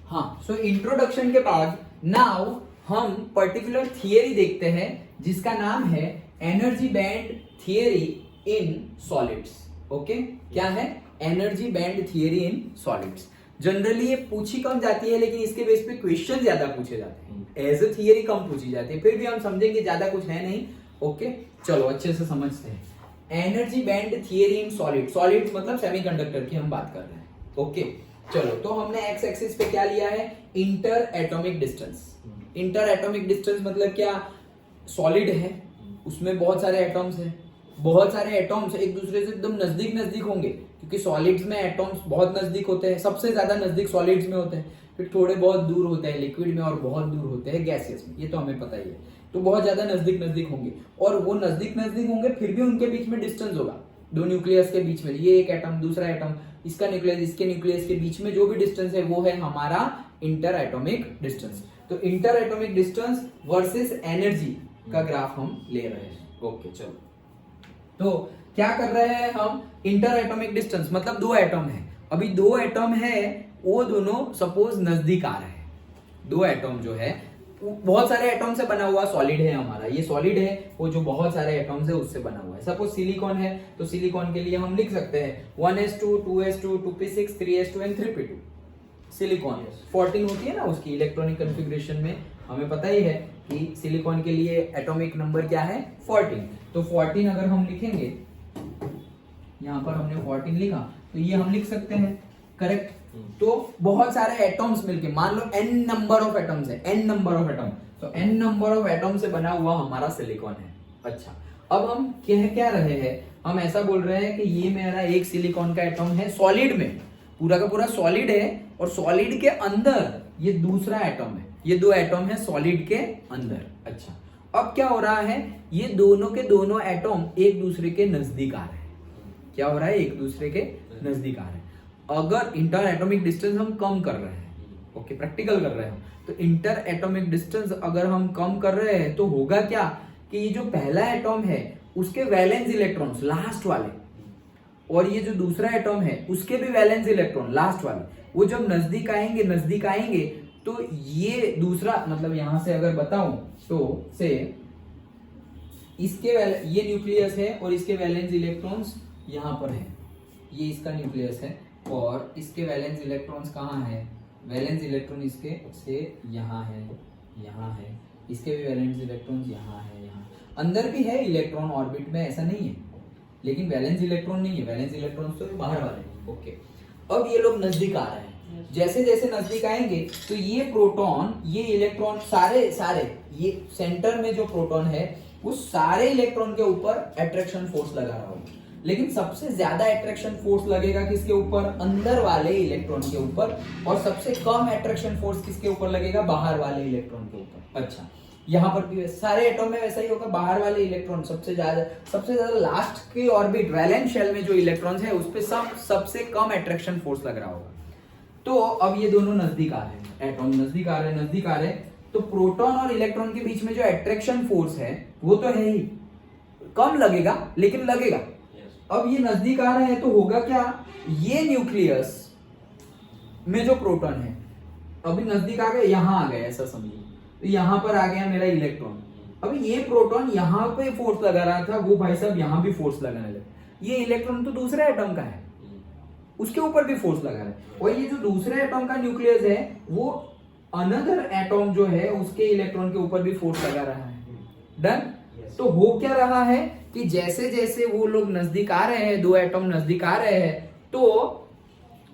हाँ, so introduction के बाद नाउ हम पर्टिकुलर थियरी देखते हैं जिसका नाम है energy band theory in solids. Okay, क्या है? Energy band theory in solids. Generally ये पूछी कम जाती है, लेकिन इसके बेस पे क्वेश्चन ज्यादा पूछे जाते हैं। एज ए थियरी कम पूछी जाती है, फिर भी हम समझेंगे ज्यादा कुछ है नहीं। ओके, चलो अच्छे से समझते हैं। Energy band theory in solid, solid मतलब सेमीकंडक्टर की हम बात कर रहे हैं। ओके, चलो तो हमने एक्स एक्सिस पे क्या लिया है? Inter atomic distance. Inter atomic distance मतलब क्या? सॉलिड है, उसमें बहुत सारे एटॉम्स हैं, बहुत सारे एटॉम्स एक दूसरे से एकदम नजदीक नजदीक होंगे, क्योंकि सॉलिड्स में एटॉम्स बहुत नजदीक होते हैं। सबसे ज्यादा नजदीक सॉलिड्स में होते हैं, फिर थोड़े बहुत दूर होते हैं लिक्विड में, और बहुत दूर होते हैं गैसेस में। ये तो हमें पता ही है। तो बहुत ज्यादा नजदीक नजदीक होंगे, और वो नजदीक नजदीक होंगे, फिर भी उनके बीच में डिस्टेंस होगा। दो न्यूक्लियस के बीच में, ये एक एटम दूसरा एटम, इसका न्यूक्लियस इसके न्यूक्लियस के बीच में जो भी डिस्टेंस है वो है हमारा इंटर एटॉमिक डिस्टेंस। तो inter atomic distance versus energy का ग्राफ हम ले रहे हैं। ओके, चलो तो क्या कर रहे हैं हम? इंटर एटॉमिक डिस्टेंस मतलब दो एटम है। अभी दो एटम है, वो दोनों सपोज नजदीक आ रहे हैं। दो एटम जो है बहुत सारे एटम से बना हुआ सॉलिड है हमारा, ये सॉलिड है, वो जो बहुत सारे एटम्स है उससे बना हुआ है। सपोज सिलिकॉन है, तो सिलिकॉन के लिए हम लिख सकते हैं 1s2 2s2 2p6 3s2 and 3p2। Silicon 14 होती है ना उसकी इलेक्ट्रॉनिक कॉन्फ़िगरेशन में, हमें पता ही है कि सिलिकॉन के लिए एटॉमिक नंबर क्या है? 14। तो 14 अगर हम लिखेंगे, यहां पर हमने 14 लिखा, तो ये हम लिख सकते हैं, करेक्ट? तो बहुत सारे एटॉम्स मिलके, मान लो n नंबर ऑफ एटम्स है, n नंबर ऑफ एटम, तो n नंबर ऑफ एटम से बना हुआ हमारा सिलिकॉन है। अच्छा, अब हम कह क्या रहे हैं? हम ऐसा बोल रहे हैं कि ये मेरा एक सिलिकॉन का एटम है सॉलिड में, पूरा का पूरा सॉलिड है, और सॉलिड के अंदर ये दूसरा एटम है, ये दो एटम है सॉलिड के अंदर। अच्छा, अब क्या हो रहा है? ये दोनों के दोनों एटम एक दूसरे के नजदीक आ रहे हैं। क्या हो रहा है? एक दूसरे के नजदीक आ रहे हैं। अगर इंटर एटॉमिक डिस्टेंस हम कम कर रहे हैं, ओके, प्रैक्टिकल कर रहे हैं, तो इंटर एटॉमिक डिस्टेंस अगर हम कम कर रहे हैं तो होगा क्या कि ये जो पहला एटॉम है उसके वैलेंस इलेक्ट्रॉन्स लास्ट वाले, और ये जो दूसरा एटॉम है उसके भी वैलेंस इलेक्ट्रॉन लास्ट वाले, वो जब नजदीक आएंगे तो ये दूसरा, मतलब यहां से अगर बताऊं तो से इसके ये न्यूक्लियस है और इसके वैलेंस इलेक्ट्रॉन्स यहां पर है, ये इसका न्यूक्लियस है, और इसके वैलेंस इलेक्ट्रॉन्स कहाँ है? वैलेंस इलेक्ट्रॉन इसके से यहाँ है, यहाँ है, इसके भी वैलेंस इलेक्ट्रॉन्स यहाँ है, यहाँ अंदर भी है इलेक्ट्रॉन ऑर्बिट में, ऐसा नहीं है, लेकिन वैलेंस इलेक्ट्रॉन नहीं है, वैलेंस इलेक्ट्रॉन्स तो बाहर वाले हैं। ओके, अब ये लोग नजदीक आ रहे हैं, जैसे जैसे नजदीक आएंगे तो ये प्रोटॉन, ये इलेक्ट्रॉन, सारे ये सेंटर में जो प्रोटॉन है उस सारे इलेक्ट्रॉन के ऊपर अट्रैक्शन फोर्स लगा रहा होगा, लेकिन सबसे ज्यादा अट्रैक्शन फोर्स लगेगा किसके ऊपर? अंदर वाले इलेक्ट्रॉन के ऊपर, और सबसे कम अट्रैक्शन फोर्स किसके ऊपर लगेगा? बाहर वाले इलेक्ट्रॉन के ऊपर। अच्छा, यहाँ पर भी सारे एटम में वैसा ही होगा, बाहर वाले इलेक्ट्रॉन सबसे ज्यादा लास्ट की ऑर्बिट वैलेंस शेल में जो इलेक्ट्रॉन्स है उस पे सबसे कम अट्रैक्शन फोर्स लग रहा होगा। तो अब ये दोनों नजदीक आ रहे हैं, एटम नजदीक आ रहे हैं, तो प्रोटॉन और इलेक्ट्रॉन के बीच में जो अट्रैक्शन फोर्स है वो तो है ही, कम लगेगा लेकिन लगेगा। अब ये नजदीक आ रहे हैं तो होगा क्या? ये न्यूक्लियस में जो प्रोटॉन है अभी नजदीक आ गए, यहां आ गए, ऐसा समझिए, तो यहां पर आ गया मेरा इलेक्ट्रॉन। अभी ये प्रोटॉन यहां पे फोर्स लगा रहा था, वो भाई साहब यहां भी फोर्स लगाने लगे। ये इलेक्ट्रॉन तो दूसरे एटम का है, उसके ऊपर भी फोर्स लगा रहा है, और ये जो दूसरे एटम का न्यूक्लियस है वो अनदर एटम जो है उसके इलेक्ट्रॉन के ऊपर भी फोर्स लगा रहा है। डन? तो हो क्या रहा है कि जैसे जैसे वो लोग नजदीक आ रहे हैं, दो एटम नजदीक आ रहे हैं, तो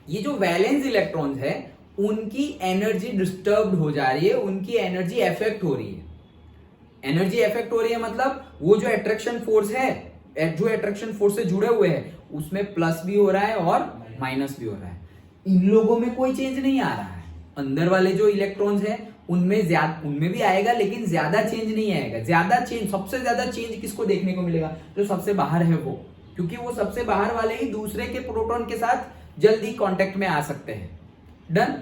ये जो वैलेंस इलेक्ट्रॉन्स है उनकी एनर्जी डिस्टर्ब हो जा रही है, उनकी एनर्जी अफेक्ट हो रही है। एनर्जी अफेक्ट हो रही है मतलब वो जो अट्रैक्शन फोर्स है, जो अट्रैक्शन फोर्स से जुड़े हुए हैं उसमें प्लस भी हो रहा है और माइनस भी हो रहा है। इन लोगों में कोई चेंज नहीं आ रहा है, अंदर वाले जो इलेक्ट्रॉन्स हैं उनमें भी आएगा, लेकिन ज्यादा चेंज नहीं आएगा। सबसे ज्यादा चेंज किसको देखने को मिलेगा? जो सबसे बाहर है वो, क्योंकि वो सबसे बाहर वाले ही दूसरे के प्रोटॉन के साथ जल्दी कांटेक्ट में आ सकते हैं। डन?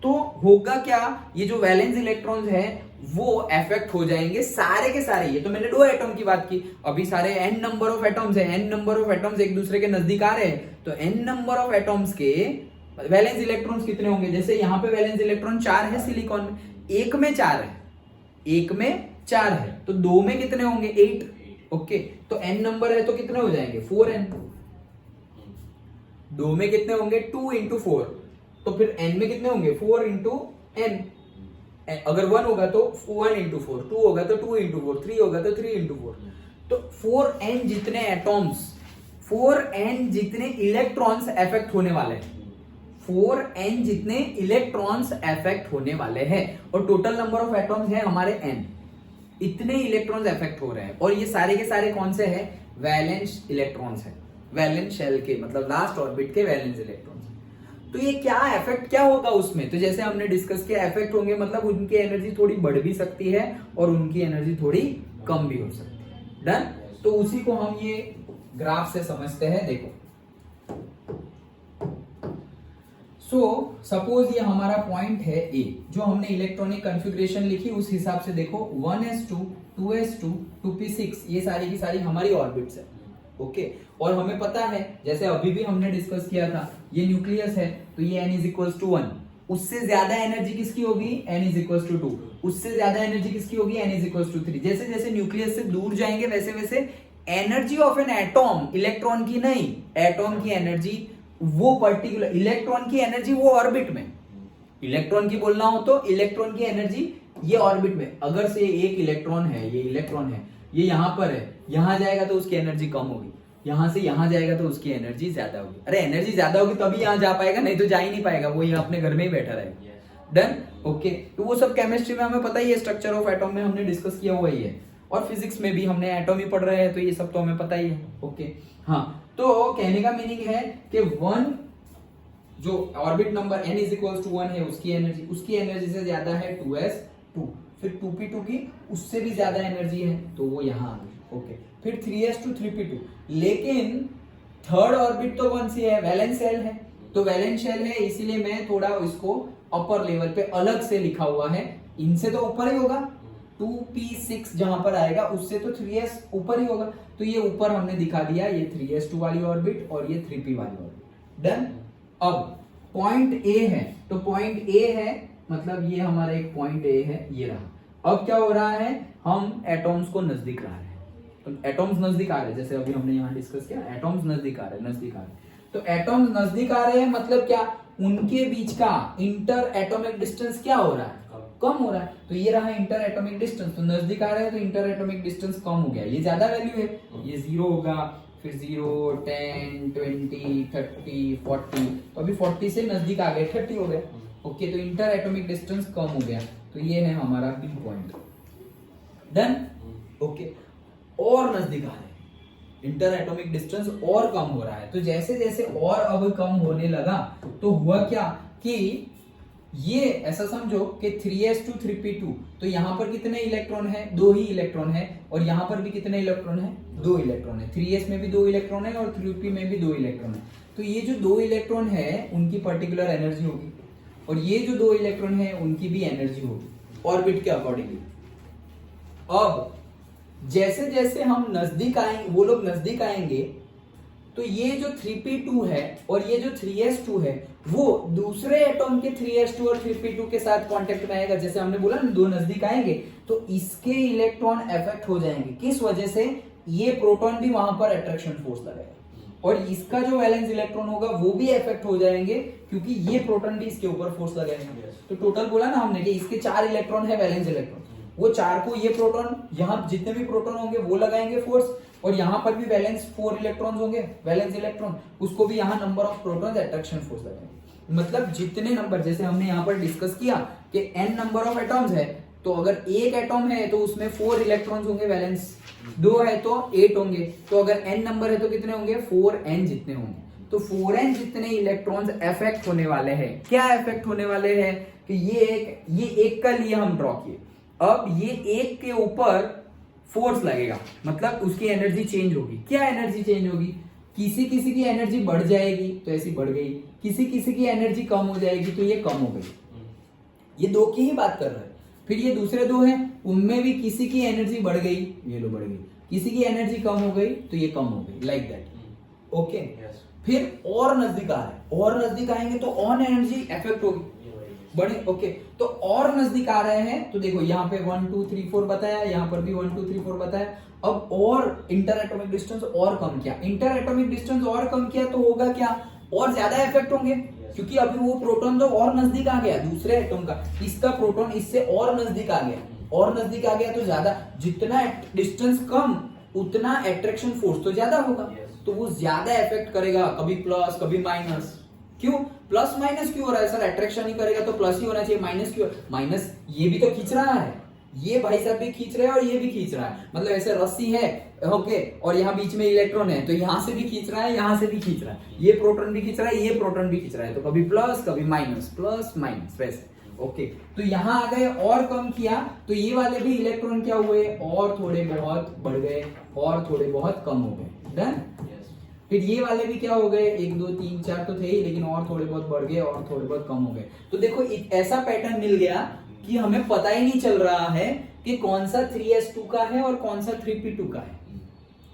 तो होगा क्या? ये जो वैलेंस इलेक्ट्रॉन्स है वो अफेक्ट हो जाएंगे सारे के सारे। ये तो मैंने दो एटम की बात की, अभी सारे n नंबर ऑफ एटम्स है, n नंबर ऑफ एटम्स एक दूसरे के नजदीक आ रहे हैं, तो n नंबर ऑफ एटम्स के वैलेंस इलेक्ट्रॉन्स कितने होंगे, जैसे यहाँ पे वैलेंस इलेक्ट्रॉन 4 है सिलिकॉन में, एक में 4 है, एक में 4 है, तो 2 में कितने होंगे 8। ओके, तो n नंबर है तो कितने हो जाएंगे 4n। 2 में कितने होंगे 2 इंटू 4, तो फिर n में कितने होंगे 4 इंटू n। अगर 1 होगा तो 1 इंटू 4, 2 होगा तो 2 इंटू 4, 3 होगा तो 3 इंटू 4। तो 4n जितने एटॉम्स, 4n जितने इलेक्ट्रॉन्स अफेक्ट होने वाले हैं, 4n जितने इलेक्ट्रॉन्स अफेक्ट होने वाले हैं, और टोटल नंबर ऑफ एटॉम्स है हमारे n, इतने इलेक्ट्रॉन्स अफेक्ट हो रहे हैं। और ये सारे के सारे कौन से हैं, वैलेंस इलेक्ट्रॉन्स हैं, वैलेंस शेल के, मतलब लास्ट ऑर्बिट के वैलेंस इलेक्ट्रॉन्स। तो ये क्या इफेक्ट क्या होगा उसमें, तो जैसे हमने डिस्कस किया, इफेक्ट होंगे मतलब उनकी एनर्जी थोड़ी बढ़ भी सकती है और उनकी एनर्जी थोड़ी कम भी हो सकती है। डन। तो उसी को हम ये ग्राफ से समझते हैं। देखो, सपोज ये हमारा पॉइंट है ए, जो हमने इलेक्ट्रॉनिक कॉन्फ़िगरेशन लिखी उस हिसाब से देखो 1s2 2s2 2p6 ये सारी की सारी हमारी ऑर्बिट्स है। ओके, और हमें पता है जैसे अभी भी हमने डिस्कस किया था, ये न्यूक्लियस है तो ये n = 1, उससे ज्यादा एनर्जी किसकी होगी n = 2, उससे ज्यादा एनर्जी किसकी होगी n = 3। जैसे जैसे न्यूक्लियस से दूर जाएंगे वैसे वैसे energy of an atom, electron की नहीं, एटॉम की एनर्जी, वो पर्टिकुलर इलेक्ट्रॉन की एनर्जी वो ऑर्बिट में, इलेक्ट्रॉन की बोलना हो तो इलेक्ट्रॉन की एनर्जी ये ऑर्बिट में, अगर से एक इलेक्ट्रॉन है, ये इलेक्ट्रॉन है, ये यहां पर है, यहां जाएगा तो उसकी एनर्जी कम होगी, यहां से यहां जाएगा तो उसकी एनर्जी ज्यादा होगी। अरे एनर्जी ज्यादा होगी तभी यहां जा पाएगा, नहीं तो जा ही नहीं पाएगा, वो यहाँ अपने घर में ही बैठा रहेगा। डन। ओके, तो वो सब केमिस्ट्री में हमें पता ही है, स्ट्रक्चर ऑफ एटॉम में हमने डिस्कस किया हुआ ही है, और फिजिक्स में भी हमने एटॉम ही पढ़ रहे हैं, तो ये सब तो हमें पता ही है। ओके, हाँ, तो कहने का मीनिंग है कि 1 जो ऑर्बिट नंबर n = 1 है, उसकी एनर्जी से ज्यादा है 2s2, फिर 2p2 की उससे भी ज्यादा एनर्जी है तो वो यहाँ आ गई। ओके, फिर 3s2 3p2, लेकिन थर्ड ऑर्बिट तो कौन सी है, वैलेंस शेल है, तो वैलेंस शेल है इसीलिए मैं थोड़ा इसको अपर लेवल पे अलग से लिखा हुआ है, इनसे तो ऊपर ही होगा, 2p6 जहां पर आएगा उससे तो 3s ऊपर ही होगा, तो ये ऊपर हमने दिखा दिया, ये 3s2 वाली ऑर्बिट और ये 3p वाली ऑर्बिट। डन। अब पॉइंट ए है, तो पॉइंट ए है मतलब ये हमारा एक पॉइंट ए है, ये रहा। अब क्या हो रहा है, हम एटॉम्स को नजदीक ला रहे हैं, तो एटॉम्स नजदीक आ रहे हैं, जैसे अभी हमने यहाँ डिस्कस किया, एटॉम्स नजदीक आ रहे हैं, तो एटॉम्स नजदीक आ रहे हैं मतलब क्या, उनके बीच का इंटर एटॉमिक डिस्टेंस क्या हो रहा है, कम हो रहा है। तो ये रहा इंटर एटॉमिक डिस्टेंस, तो नजदीक आ रहे हैं तो इंटर एटॉमिक डिस्टेंस कम हो गया, ये ज्यादा वैल्यू है, ये 0 होगा, फिर 0 10 20 30 40, तो अभी 40 से नजदीक आ गए, 30 हो गए। ओके, तो इंटर एटॉमिक डिस्टेंस कम हो गया, तो ये है हमारा बी पॉइंट। डन। ओके, और नजदीक आ रहे हैं, इंटर एटॉमिक डिस्टेंस और कम हो रहा है, तो जैसे जैसे और अब कम होने लगा तो हुआ क्या कि ये ऐसा समझो कि 3s2 3p2, तो यहां पर कितने इलेक्ट्रॉन है, 2 ही इलेक्ट्रॉन है, और यहां पर भी कितने इलेक्ट्रॉन है, 2 इलेक्ट्रॉन है, 3s में भी 2 इलेक्ट्रॉन है और 3p में भी 2 इलेक्ट्रॉन है। तो ये जो 2 इलेक्ट्रॉन है उनकी पर्टिकुलर एनर्जी होगी, और ये जो 2 इलेक्ट्रॉन है उनकी भी एनर्जी होगी ऑर्बिट के अकॉर्डिंगली। अब जैसे जैसे हम नजदीक आएंगे, वो लोग नजदीक आएंगे, तो ये जो 3p2 है और ये जो 3s2 है वो दूसरे एटॉम के 3s2 और 3p2 के साथ कांटेक्ट में आएगा, जैसे हमने बोला ना, 2 नजदीक आएंगे तो इसके इलेक्ट्रॉन अफेक्ट हो जाएंगे, किस वजह से, ये प्रोटॉन भी वहां पर अट्रैक्शन फोर्स लगाएगा, और इसका जो वैलेंस इलेक्ट्रॉन होगा वो भी अफेक्ट हो जाएंगे, क्योंकि ये प्रोटॉन भी इसके ऊपर फोर्स लगाएंगे। तो टोटल बोला ना हमने कि इसके 4 इलेक्ट्रॉन है वैलेंस इलेक्ट्रॉन, वो 4 को ये प्रोटॉन, यहाँ जितने भी प्रोटॉन होंगे वो लगाएंगे फोर्स, और यहाँ पर भी वैलेंस 4 इलेक्ट्रॉन्स होंगे, वैलेंस इलेक्ट्रॉन, उसको भी यहाँ number of protons attraction force लगाएंगे। मतलब जितने नंबर, जैसे हमने यहाँ पर डिस्कस किया कि n नंबर ऑफ एटॉम्स है, तो अगर एक एटॉम है तो उसमें 4 इलेक्ट्रॉन्स होंगे, वैलेंस 2 है तो 8 होंगे, तो अगर n नंबर है तो कितने होंगे, 4n जितने होंगे, तो 4n जितने इलेक्ट्रॉन्स अफेक्ट होने वाले हैं। क्या अफेक्ट होने वाले हैं कि ये एक का लिए हम ड्रॉ किए, अब ये एक के ऊपर फोर्स लगेगा, मतलब उसकी एनर्जी चेंज होगी। क्या एनर्जी चेंज होगी, किसी किसी की एनर्जी बढ़ जाएगी तो ऐसी बढ़ गई, किसी किसी की एनर्जी कम हो जाएगी तो ये कम हो गई, ये 2 की ही बात कर रहे हैं। फिर ये दूसरे 2 हैं, उनमें भी किसी की एनर्जी बढ़ गई, ये लो बढ़ गई, किसी की एनर्जी कम हो गई तो ये कम हो गई, लाइक दैट। ओके, फिर और नजदीक आ रहे हैं, और नजदीक आएंगे तो और एनर्जी इफेक्ट होगी बड़े। ओके, तो और नजदीक आ रहे हैं तो देखो यहाँ पे 1 2 3 4 बताया, यहाँ पर भी 1 2 3 4 बताया। अब और इंटर एटॉमिक डिस्टेंस और कम किया, इंटर एटॉमिक डिस्टेंस और कम किया तो होगा क्या, और ज्यादा इफेक्ट होंगे, क्योंकि अभी वो प्रोटॉन तो और नजदीक आ गया दूसरे एटम का, इसका प्रोटॉन इससे और नजदीक आ गया, और नजदीक आ गया तो ज्यादा, जितना डिस्टेंस कम उतना अट्रैक्शन फोर्स तो ज्यादा होगा, तो वो ज्यादा इफेक्ट करेगा, कभी प्लस कभी माइनस। क्यों प्लस माइनस क्यों हो रहा है सर, अट्रैक्शन ही करेगा तो प्लस ही होना चाहिए, माइनस क्यों, माइनस ये भी तो खींच रहा है, ये भाई साहब भी खींच रहे हैं और ये भी खींच रहा है, मतलब ऐसे रस्सी है ओके, और यहाँ बीच में इलेक्ट्रॉन है तो यहाँ से भी खींच रहा है, यहाँ से भी खींच रहा है, ये प्रोटॉन भी खींच रहा है, ये प्रोटॉन भी खींच रहा है, तो कभी प्लस कभी माइनस, प्लस माइनस वैसे। ओके, तो यहाँ आ गए और कम किया तो ये वाले भी इलेक्ट्रॉन क्या हुए, और थोड़े बहुत बढ़ गए और थोड़े बहुत कम हो गए। डन। फिर ये वाले भी क्या हो गए, 1 2 3 4 तो थे ही, लेकिन और थोड़े बहुत बढ़ गए और थोड़े बहुत कम हो गए। तो देखो एक ऐसा पैटर्न मिल गया कि हमें पता ही नहीं चल रहा है कि कौन सा 3s2 का है और कौन सा 3p2 का है,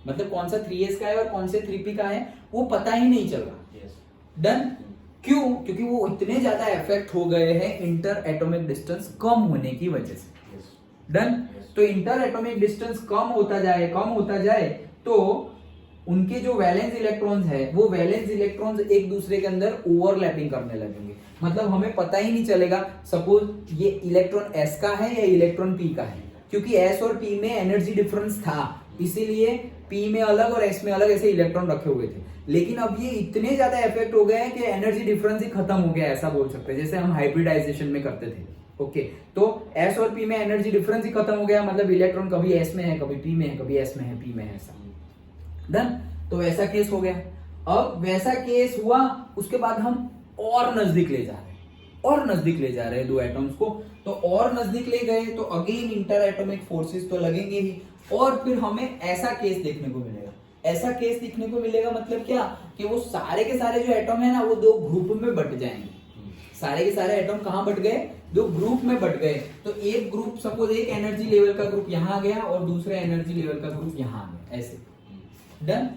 मतलब कौन सा 3s का है और कौन से 3p का है, वो पता ही नहीं चल रहा। डन। क्यों, क्योंकि वो इतने ज्यादा इफेक्ट हो गए हैं इंटर एटॉमिक डिस्टेंस कम होने की वजह से। डन। तो इंटर एटॉमिक डिस्टेंस कम होता जाए तो उनके जो वैलेंस इलेक्ट्रॉन्स है वो वैलेंस इलेक्ट्रॉन्स एक दूसरे के अंदर ओवरलैपिंग करने लगेंगे, मतलब हमें पता ही नहीं चलेगा सपोज ये इलेक्ट्रॉन s का है या इलेक्ट्रॉन p का है, क्योंकि s और p में एनर्जी डिफरेंस था, इसीलिए p में अलग और s में अलग ऐसे इलेक्ट्रॉन रखे हुए थे। लेकिन अब ये इतने ज्यादा इफेक्ट हो गए हैं कि एनर्जी डिफरेंस ही खत्म हो गया, ऐसा बोल सकते हैं, जैसे हम हाइब्रिडाइजेशन में करते थे। ओके, तो s और p में एनर्जी डिफरेंस ही खत्म हो गया, मतलब इलेक्ट्रॉन कभी s में है कभी p में है, कभी s में है p में है, ऐसा। डन। तो वैसा केस हो गया। अब वैसा केस हुआ उसके बाद हम और नजदीक ले जा रहे हैं, और नजदीक ले जा रहे हैं दो एटम्स को, तो और नजदीक ले गए तो अगेन इंटर एटॉमिक फोर्सेस तो लगेंगे ही, और फिर हमें ऐसा केस देखने को मिलेगा। ऐसा केस देखने को मिलेगा मतलब क्या, कि वो सारे के सारे जो एटम है ना वो दो ग्रुप में बट जाएंगे, सारे के सारे एटम कहां बट गए, दो ग्रुप में बट गए। तो एक ग्रुप सपोज एक एनर्जी लेवल का ग्रुप यहां आ गया और दूसरे एनर्जी लेवल का ग्रुप यहां आ गया, ऐसे। डन।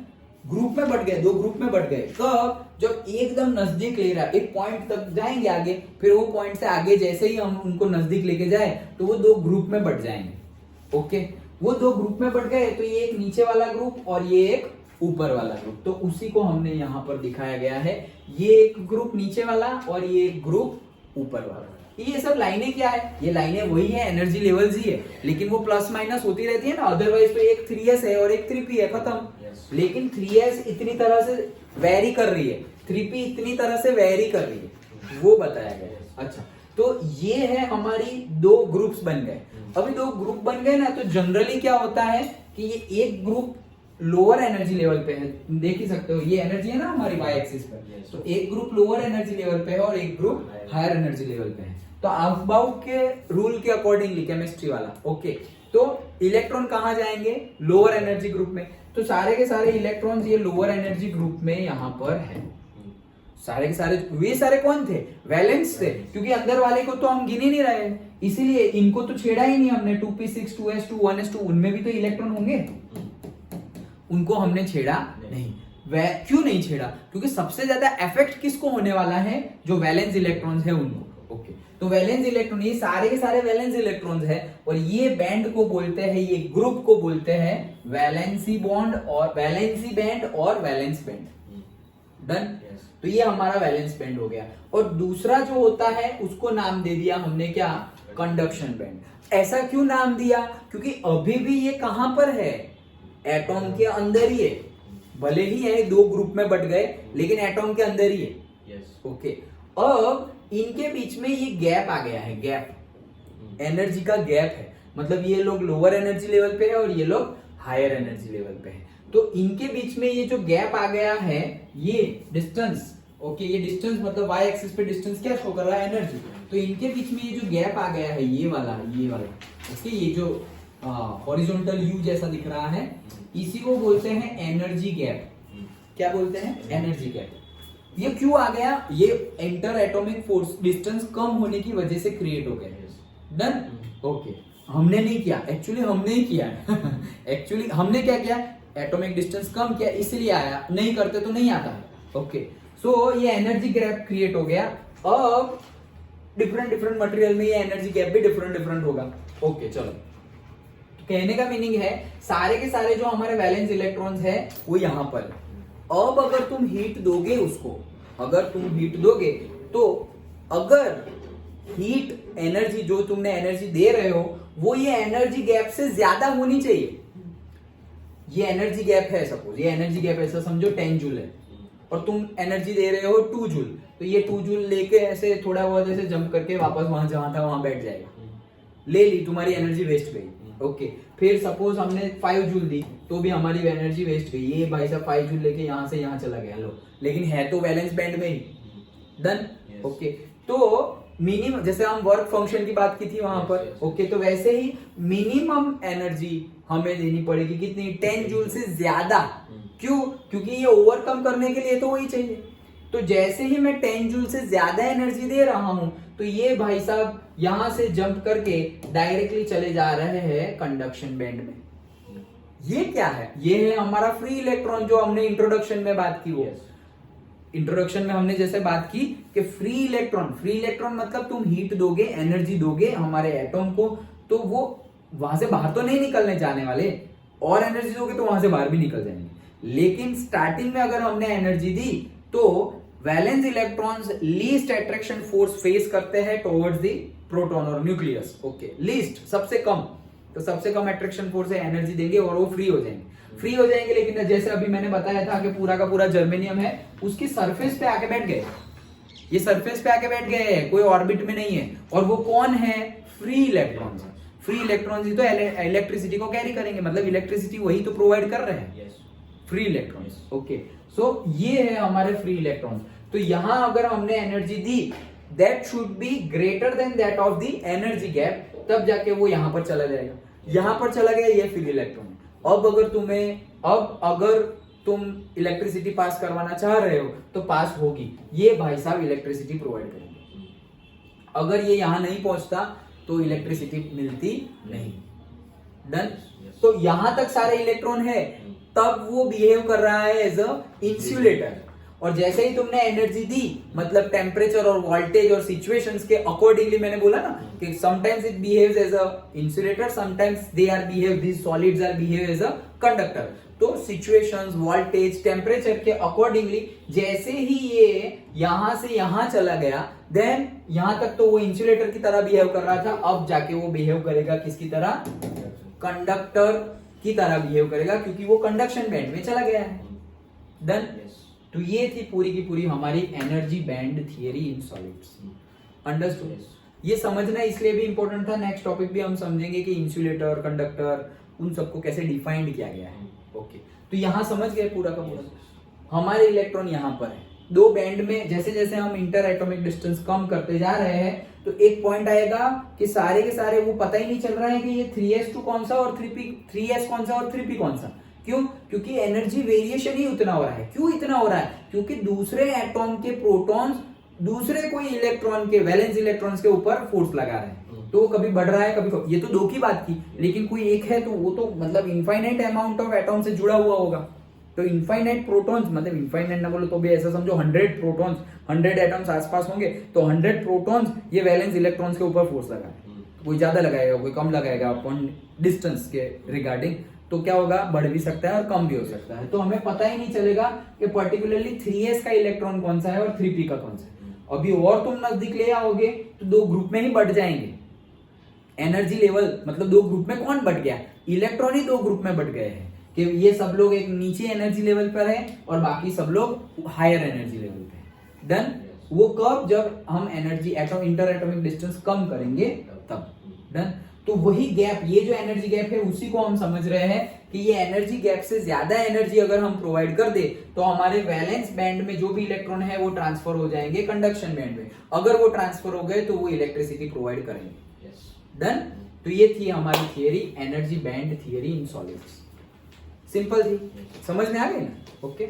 ग्रुप में बढ़ गए, दो ग्रुप में बढ़ गए, कब, जब एकदम नजदीक ले रहा है, एक पॉइंट तक जाएंगे आगे, फिर वो पॉइंट से आगे जैसे ही हम उनको नजदीक लेके जाए तो वो दो ग्रुप में बढ़ जाएंगे। ओके, वो दो ग्रुप में बढ़ गए तो ये एक नीचे वाला ग्रुप और ये एक ऊपर वाला ग्रुप, तो उसी को हमने यहाँ पर दिखाया गया है, ये एक ग्रुप नीचे वाला और ये एक ग्रुप ऊपर वाला। ये सब लाइनें क्या है, ये लाइनें वही है, एनर्जी लेवल्स ही है, लेकिन वो प्लस माइनस होती रहती है ना, अदरवाइज तो एक 3s है और एक 3p है, खत्म। लेकिन 3s इतनी तरह से वेरी कर रही है, 3p इतनी तरह से वेरी कर रही है, वो बताया गया है। अच्छा, तो ये है हमारी दो ग्रुप्स बन गए। अभी दो ग्रुप बन गए ना, तो जनरली क्या होता है कि ये एक ग्रुप लोअर एनर्जी लेवल पे है, देख ही सकते हो, ये एनर्जी है ना हमारी वाई एक्सिस पर, तो एक ग्रुप लोअर एनर्जी लेवल पे है और एक ग्रुप हायर एनर्जी लेवल पे है। तो अबाउट के रूल के अकॉर्डिंगली केमिस्ट्री वाला, ओके, तो इलेक्ट्रॉन कहां जाएंगे, लोअर एनर्जी ग्रुप में, तो सारे के सारे इलेक्ट्रॉन्स ये लोअर एनर्जी ग्रुप में यहां पर है, सारे के सारे। वे सारे कौन थे, वैलेंस थे, क्योंकि अंदर वाले को तो हम गिन ही नहीं रहे, इसीलिए इनको तो छेड़ा ही नहीं हमने, 2p6 2s2 1s2, उनमें भी तो इलेक्ट्रॉन होंगे, उनको हमने छेड़ा नहीं। वह क्यों नहीं छेड़ा, क्योंकि सबसे ज्यादा इफेक्ट किसको होने वाला है, जो वैलेंस इलेक्ट्रॉन्स है उनको। ओके, तो वैलेंस इलेक्ट्रॉन, ये सारे के सारे वैलेंस इलेक्ट्रॉन्स है, और ये बैंड को बोलते हैं, ये ग्रुप को बोलते हैं वैलेंसी बॉन्ड और वैलेंसी बैंड और वैलेंस बैंड। डन। तो ये हमारा वैलेंस बैंड हो गया, और दूसरा जो होता है उसको नाम दे दिया हमने क्या, कंडक्शन बैंड। ऐसा क्यों नाम दिया, क्योंकि अभी भी ये कहां पर है, एटॉम के अंदर ही है, भले ही है दो ग्रुप में बट गए लेकिन एटॉम के अंदर ही है। ओके, अब इनके बीच में ये गैप आ गया है, गैप, एनर्जी का गैप है, मतलब ये लोग लोअर एनर्जी लेवल पे है और ये लोग हायर एनर्जी लेवल पे है, तो इनके बीच में ये जो गैप आ गया है, ये डिस्टेंस, ओके, ये डिस्टेंस मतलब वाई एक्सिस पे डिस्टेंस क्या शो कर रहा है, एनर्जी, तो इनके बीच में ये जो गैप आ गया है, ये वाला, ओके, ये जो हॉरिजॉन्टल यू जैसा दिख रहा है, इसी को बोलते हैं एनर्जी गैप। क्या बोलते हैं, एनर्जी गैप। ये क्यों आ गया, ये इंटर एटॉमिक फोर्स डिस्टेंस कम होने की वजह से क्रिएट हो गया। डन। ओके, हमने नहीं किया, एक्चुअली हमने ही किया एक्चुअली हमने क्या किया, एटॉमिक डिस्टेंस कम किया इसलिए आया, नहीं करते तो नहीं आता। ओके, सो ये एनर्जी गैप क्रिएट हो गया। अब डिफरेंट डिफरेंट मटेरियल में ये एनर्जी गैप भी डिफरेंट डिफरेंट होगा। ओके चलो, कहने का मीनिंग है सारे के सारे जो हमारे वैलेंस इलेक्ट्रॉन्स है वो यहां पर। अब अगर तुम हीट दोगे उसको, अगर तुम हीट दोगे तो अगर हीट एनर्जी जो तुमने एनर्जी दे रहे हो वो ये एनर्जी गैप से ज्यादा होनी चाहिए। ये एनर्जी गैप है, सपोज ये एनर्जी गैप ऐसा समझो 10 जूल है और तुम एनर्जी दे रहे हो 2 जूल, तो ये 2 जूल लेके ऐसे थोड़ा बहुत ऐसे जंप करके वापस वहां जहां था वहां बैठ जाएगा, ले ली, तुम्हारी एनर्जी वेस्ट गई। ओके, फिर सपोज हमने 5 जूल दी तो भी हमारी एनर्जी वेस्ट गई। ये भाई साहब 5 जूल लेके यहां से यहां चला गया, लो, लेकिन है तो वैलेंस बैंड में ही। डन। ओके, तो मिनिमम, जैसे हम वर्क फंक्शन की बात की थी वहां पर, ओके, तो वैसे ही मिनिमम एनर्जी हमें देनी पड़ेगी कितनी, 10 जूल से ज्यादा। क्यों? क्योंकि ये ओवरकम करने के लिए तो वही चाहिए। तो जैसे ही मैं 10 जूल से ज्यादा एनर्जी दे रहा हूं तो ये भाई साहब यहां से जंप करके डायरेक्टली चले जा रहे हैं कंडक्शन बैंड में। ये क्या है? ये है हमारा फ्री इलेक्ट्रॉन, जो हमने इंट्रोडक्शन में बात की। वो इंट्रोडक्शन में हमने जैसे बात की कि फ्री इलेक्ट्रॉन मतलब तुम हीट दोगे, एनर्जी दोगे हमारे एटॉम को, तो वो वहां से बाहर तो नहीं निकलने जाने वाले, और एनर्जी दोगे तो वहां से बाहर भी निकल जाएंगे। लेकिन स्टार्टिंग में अगर हमने एनर्जी दी तो valence electrons least attraction force face करते हैं टुवर्ड्स द प्रोटॉन और न्यूक्लियस। ओके, लीस्ट सबसे कम, तो सबसे कम अट्रैक्शन फोर्स से एनर्जी देंगे और वो फ्री हो जाएंगे। लेकिन जैसे अभी मैंने बताया था कि पूरा का पूरा जर्मेनियम है, उसकी सरफेस पे आके बैठ गए, ये सरफेस पे आके बैठ गए हैं, कोई ऑर्बिट में नहीं है। और वो कौन है? Free electrons. फ्री इलेक्ट्रॉन्स ही तो इलेक्ट्रिसिटी को कैरी करेंगे, मतलब इलेक्ट्रिसिटी वही तो प्रोवाइड कर रहे हैं, फ्री इलेक्ट्रॉन्स। ओके, सो ये है हमारे फ्री इलेक्ट्रॉन्स। तो यहां अगर हमने energy the, that should be greater than that of the energy gap, तब जाके वो यहां पर चला जाएगा। यहां पर चला गया, ये फ्री इलेक्ट्रॉन। अब अगर तुम इलेक्ट्रिसिटी पास करवाना चाह रहे हो तो पास होगी, ये भाई साहब इलेक्ट्रिसिटी प्रोवाइड करेंगे। अगर ये यहां नहीं पहुंचता तो इलेक्ट्रिसिटी मिलती नहीं। डन। तो यहां तक सारे इलेक्ट्रॉन है, तब वो बिहेव कर रहा है एज अ इंसुलेटर। और जैसे ही तुमने एनर्जी दी, मतलब टेम्परेचर और वोल्टेज और सिचुएशंस के अकॉर्डिंगली, मैंने बोला ना कि sometimes it behaves as a insulator, sometimes they are behave, this solids are behave as a conductor. तो सिचुएशंस, वोल्टेज, टेम्परेचर के अकॉर्डिंगली जैसे ही ये यहां से यहां चला गया, देन यहां तक तो वो इंसुलेटर की तरह बिहेव कर रहा था, अब जाके वो बिहेव करेगा किसकी तरह? कंडक्टर की तरह बिहेव करेगा, क्योंकि वो कंडक्शन बैंड में चला गया है। डन। तो ये थी पूरी की पूरी हमारी energy band theory in solids. Understood? ये समझना इसलिए भी इंपॉर्टेंट था, नेक्स्ट टॉपिक भी हम समझेंगे कि इंसुलेटर, कंडक्टर, उन सबको कैसे डिफाइंड किया गया है। ओके, तो यहां समझ गए पूरा का पूरा। हमारे इलेक्ट्रॉन यहां पर है, दो बैंड में। जैसे जैसे हम इंटर एटॉमिक डिस्टेंस कम करते जा रहे हैं तो एक पॉइंट आएगा कि सारे के सारे वो पता ही नहीं चल रहा है कि ये 3s2 कौन सा और 3s कौन सा और 3p कौन सा। क्यों? क्योंकि एनर्जी वेरिएशन ही उतना हो रहा है। क्यों इतना हो रहा है? क्योंकि दूसरे एटॉम के प्रोटॉन्स दूसरे कोई इलेक्ट्रॉन के, वैलेंस इलेक्ट्रॉन्स के ऊपर फोर्स लगा रहे हैं, तो वो कभी बढ़ रहा है कभी। ये तो दो की बात की, लेकिन कोई एक है तो वो तो मतलब इनफाइनाइट अमाउंट ऑफ एटॉम से जुड़ा हुआ होगा। तो इनफाइनाइट प्रोटॉन्स, मतलब इनफाइनाइट ना बोलो तो भी ऐसा समझो 100 प्रोटॉन्स, 100 एटॉम्स आसपास होंगे, तो 100 प्रोटॉन्स ये वैलेंस इलेक्ट्रॉन्स के ऊपर फोर्स लगा है। कोई ज्यादा लगाएगा, कोई कम लगाएगा अपॉन डिस्टेंस के रिगार्डिंग, तो क्या होगा? बढ़ भी सकता है और कम भी हो सकता है। तो हमें पता ही नहीं चलेगा कि पर्टिकुलरली 3s का इलेक्ट्रॉन कौन सा है और 3p का कौन सा है। अभी और तुम नजदीक ले आओगे तो दो ग्रुप में ही बढ़ जाएंगे एनर्जी लेवल, मतलब दो ग्रुप में कौन बढ़ गया? इलेक्ट्रॉन ही दो ग्रुप में बढ़ गए हैं कि ये सब लोग एक नीचे एनर्जी लेवल पर है और बाकी सब लोग हायर एनर्जी लेवल पे। डन। वो कब? जब हम एनर्जी इंटर एटॉमिक डिस्टेंस कम करेंगे तब। डन। तो वही गैप, ये जो एनर्जी गैप है उसी को हम समझ रहे हैं कि ये एनर्जी गैप से ज्यादा एनर्जी अगर हम प्रोवाइड कर दे तो हमारे वैलेंस बैंड में जो भी इलेक्ट्रॉन है वो ट्रांसफर हो जाएंगे कंडक्शन बैंड में। अगर वो ट्रांसफर हो गए तो वो इलेक्ट्रिसिटी प्रोवाइड करेंगे। डन। तो ये थी हमारी theory, energy band theory in solids. Simple थी, समझ में आ गई ना? ओके।